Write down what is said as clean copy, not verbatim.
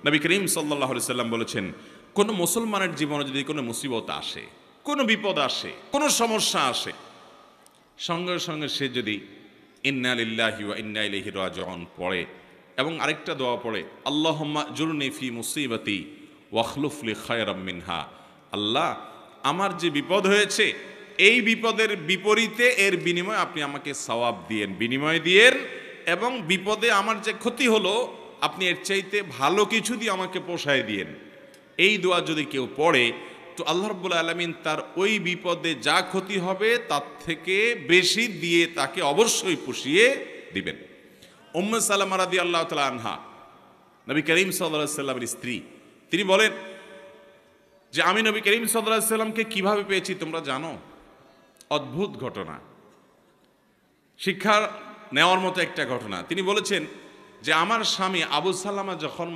নবী করিম সাল্লাল্লাহু আলাইহি সাল্লাম বলেছেন, কোনো মুসলমানের জীবনে যদি কোনো মুসিবত আসে, কোনো বিপদ আসে, কোনো সমস্যা আসে, সঙ্গে সঙ্গে সে যদি ইন্না লিল্লাহি ওয়া ইন্না ইলাইহি রাজিউন পড়ে এবং আরেকটা দোয়া পড়ে, আল্লাহুম্মা জুরনি ফি মুসিবাতি ওয়াখলুফ লি খায়রাম মিনহা, আল্লাহ আমার যে বিপদ হয়েছে এই বিপদের বিপরীতে এর বিনিময়ে আপনি আমাকে সওয়াব দিয়েন, বিনিময় দিয়েন, এবং বিপদে আমার যে ক্ষতি হলো আপনি এর চাইতে ভালো কিছু দিয়ে আমাকে পোষায় দিয়েন। এই দোয়া যদি কেউ পড়ে তো আল্লাহ রাব্বুল আলামিন তার ওই বিপদে যা ক্ষতি হবে তার থেকে বেশি দিয়ে তাকে অবশ্যই পুষিয়ে দিবেন। উম্মে সালামা রাদিয়াল্লাহু তাআলা আনহা, নবী করিম সাল্লাল্লাহু আলাইহি সাল্লামের স্ত্রী, তিনি বলেন যে আমি নবী করিম সাল্লাল্লাহু আলাইহি সাল্লামকে কিভাবে পেয়েছি তোমরা জানো? অদ্ভুত ঘটনা, শিক্ষা নেওয়ার মতো একটা ঘটনা। তিনি বলেছেন যে আমার স্বামী আবু সালামা যখন